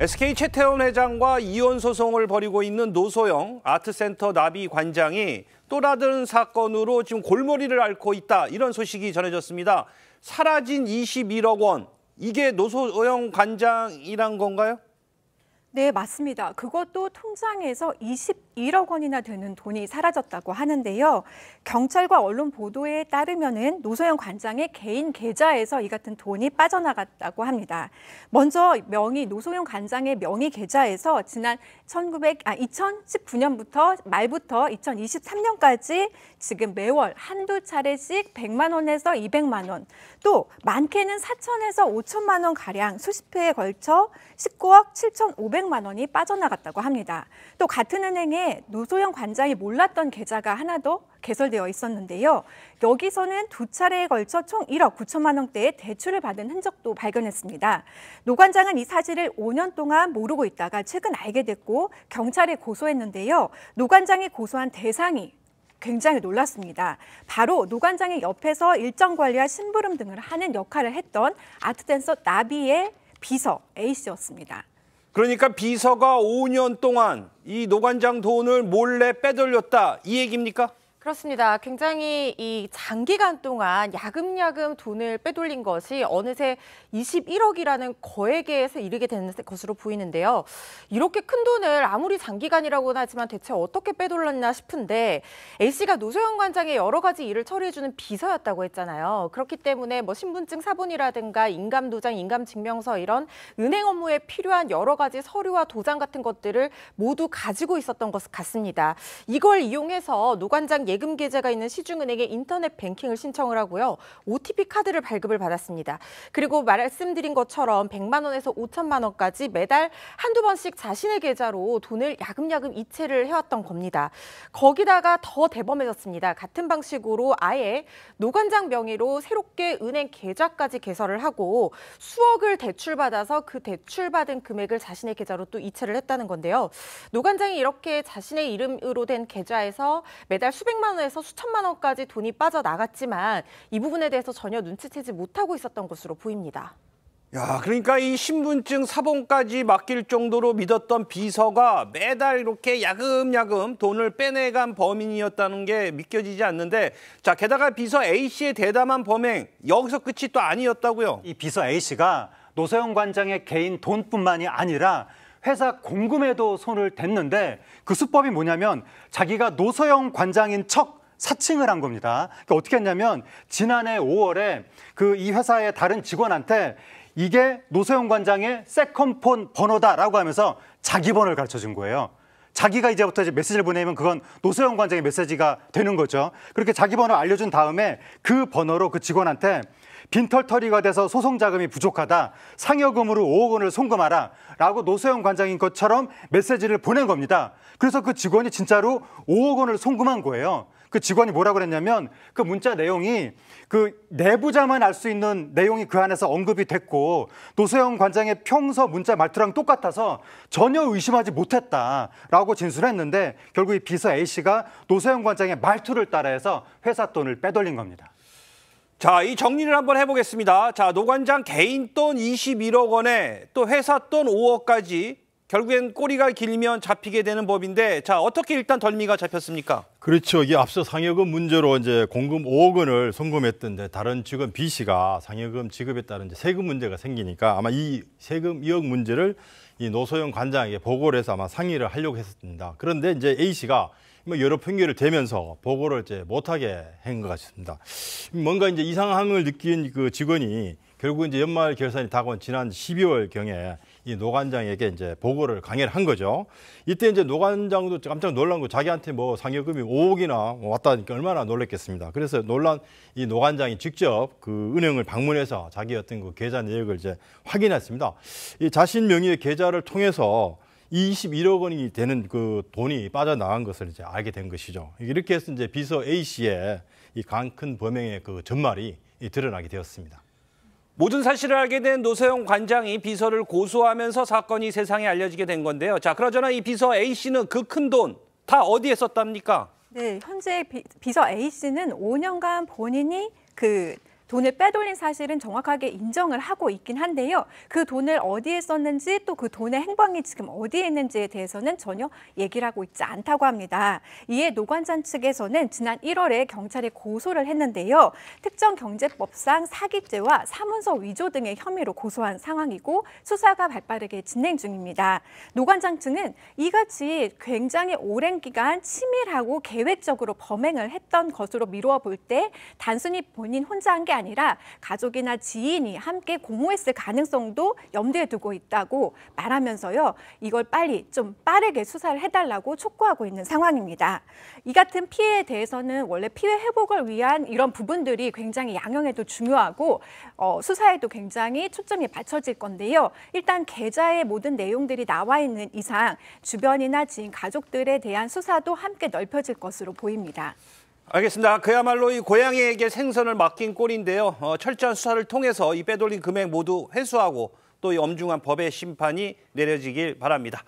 SK 최태원 회장과 이혼 소송을 벌이고 있는 노소영 아트센터 나비 관장이 또 다른 사건으로 지금 골머리를 앓고 있다, 이런 소식이 전해졌습니다. 사라진 21억 원, 이게 노소영 관장이란 건가요? 네, 맞습니다. 그것도 통장에서 21억 원이나 되는 돈이 사라졌다고 하는데요. 경찰과 언론 보도에 따르면은 노소영 관장의 개인 계좌에서 이 같은 돈이 빠져나갔다고 합니다. 먼저 노소영 관장의 명의 계좌에서 지난 2019년부터 말부터 2023년까지 지금 매월 한두 차례씩 100만 원에서 200만 원, 또 많게는 4천에서 5천만 원 가량 수십 회에 걸쳐 19억 7,500만 원이 빠져나갔다고 합니다. 또 같은 은행에 노소영 관장이 몰랐던 계좌가 하나 더 개설되어 있었는데요. 여기서는 두 차례에 걸쳐 총 1억 9천만 원대의 대출을 받은 흔적도 발견했습니다. 노 관장은 이 사실을 5년 동안 모르고 있다가 최근 알게 됐고 경찰에 고소했는데요. 노 관장이 고소한 대상이 굉장히 놀랐습니다. 바로 노 관장의 옆에서 일정 관리와 심부름 등을 하는 역할을 했던 아트댄서 나비의 비서 A씨였습니다. 그러니까 비서가 5년 동안 이 노 관장 돈을 몰래 빼돌렸다, 이 얘기입니까? 그렇습니다. 굉장히 이 장기간 동안 야금야금 돈을 빼돌린 것이 어느새 21억이라는 거액에 이르게 되는 것으로 보이는데요. 이렇게 큰 돈을 아무리 장기간이라고는 하지만 대체 어떻게 빼돌렸나 싶은데, A씨가 노소영 관장의 여러 가지 일을 처리해주는 비서였다고 했잖아요. 그렇기 때문에 신분증 사본이라든가 인감도장, 인감증명서 이런 은행 업무에 필요한 여러 가지 서류와 도장 같은 것들을 모두 가지고 있었던 것 같습니다. 이걸 이용해서 노 관장 예금 계좌가 있는 시중은행에 인터넷 뱅킹을 신청을 하고요. OTP 카드를 발급을 받았습니다. 그리고 말씀드린 것처럼 100만 원에서 5천만 원까지 매달 한두 번씩 자신의 계좌로 돈을 야금야금 이체를 해왔던 겁니다. 거기다가 더 대범해졌습니다. 같은 방식으로 아예 노 관장 명의로 새롭게 은행 계좌까지 개설을 하고 수억을 대출받아서 그 대출받은 금액을 자신의 계좌로 또 이체를 했다는 건데요. 노 관장이 이렇게 자신의 이름으로 된 계좌에서 매달 수백만 원에서 수천만 원까지 돈이 빠져나갔지만 이 부분에 대해서 전혀 눈치채지 못하고 있었던 것으로 보입니다. 야, 그러니까 이 신분증 사본까지 맡길 정도로 믿었던 비서가 매달 이렇게 야금야금 돈을 빼내간 범인이었다는 게 믿겨지지 않는데, 자, 게다가 비서 A씨의 대담한 범행, 여기서 끝이 또 아니었다고요? 이 비서 A씨가 노소영 관장의 개인 돈뿐만이 아니라 회사 공금에도 손을 댔는데, 그 수법이 뭐냐면 자기가 노소영 관장인 척 사칭을 한 겁니다. 그러니까 어떻게 했냐면 지난해 5월에 이 회사의 다른 직원한테 이게 노소영 관장의 세컨폰 번호다라고 하면서 자기 번호를 가르쳐준 거예요. 자기가 이제부터 메시지를 보내면 그건 노소영 관장의 메시지가 되는 거죠. 그렇게 자기 번호를 알려준 다음에 그 번호로 그 직원한테 빈털터리가 돼서 소송 자금이 부족하다, 상여금으로 5억 원을 송금하라 라고 노소영 관장인 것처럼 메시지를 보낸 겁니다. 그래서 그 직원이 진짜로 5억 원을 송금한 거예요. 그 직원이 뭐라고 그랬냐면 그 문자 내용이 그 내부자만 알 수 있는 내용이 그 안에서 언급이 됐고 노소영 관장의 평소 문자 말투랑 똑같아서 전혀 의심하지 못했다라고 진술했는데, 결국 이 비서 A씨가 노소영 관장의 말투를 따라해서 회사 돈을 빼돌린 겁니다. 자, 이 정리를 한번 해보겠습니다. 자, 노 관장 개인 돈 21억 원에 또 회사 돈 5억까지 결국엔 꼬리가 길면 잡히게 되는 법인데, 자, 어떻게 일단 덜미가 잡혔습니까? 그렇죠. 이게 앞서 상여금 문제로 이제 공금 5억 원을 송금했던데 다른 직원 B 씨가 상여금 지급에 따른 이제 세금 문제가 생기니까 아마 이 세금 2억 문제를 이 노소영 관장에게 보고를 해서 아마 상의를 하려고 했었습니다. 그런데 이제 A 씨가 여러 핑계를 대면서 보고를 이제 못하게 한 것 같습니다. 뭔가 이제 이상함을 느낀 그 직원이 결국 이제 연말 결산이 다가온 지난 12월 경에 이 노 관장에게 이제 보고를 강요를 한 거죠. 이때 이제 노 관장도 깜짝 놀란 거, 자기한테 상여금이 5억이나 왔다니까 얼마나 놀랐겠습니다. 그래서 놀란 이 노 관장이 직접 그 은행을 방문해서 자기 어떤 그 계좌 내역을 이제 확인했습니다. 이 자신 명의의 계좌를 통해서 21억 원이 되는 그 돈이 빠져나간 것을 이제 알게 된 것이죠. 이렇게 해서 이제 비서 A 씨의 이 큰 범행의 그 전말이 드러나게 되었습니다. 모든 사실을 알게 된 노소영 관장이 비서를 고소하면서 사건이 세상에 알려지게 된 건데요. 자, 그러잖아 이 비서 A 씨는 그 큰 돈 다 어디에 썼답니까? 네, 현재 비서 A 씨는 5년간 본인이 그 돈을 빼돌린 사실은 정확하게 인정을 하고 있긴 한데요. 그 돈을 어디에 썼는지 또 그 돈의 행방이 지금 어디에 있는지에 대해서는 전혀 얘기를 하고 있지 않다고 합니다. 이에 노 관장 측에서는 지난 1월에 경찰에 고소를 했는데요. 특정경제법상 사기죄와 사문서 위조 등의 혐의로 고소한 상황이고 수사가 발빠르게 진행 중입니다. 노 관장 측은 이같이 굉장히 오랜 기간 치밀하고 계획적으로 범행을 했던 것으로 미루어 볼 때 단순히 본인 혼자 한 게 아니라 가족이나 지인이 함께 공모했을 가능성도 염두에 두고 있다고 말하면서요. 이걸 좀 빠르게 수사를 해달라고 촉구하고 있는 상황입니다. 이 같은 피해에 대해서는 원래 피해 회복을 위한 이런 부분들이 굉장히 양형에도 중요하고 수사에도 굉장히 초점이 맞춰질 건데요. 일단 계좌의 모든 내용들이 나와 있는 이상 주변이나 지인 가족들에 대한 수사도 함께 넓혀질 것으로 보입니다. 알겠습니다. 그야말로 이 고양이에게 생선을 맡긴 꼴인데요. 철저한 수사를 통해서 이 빼돌린 금액 모두 회수하고 또 이 엄중한 법의 심판이 내려지길 바랍니다.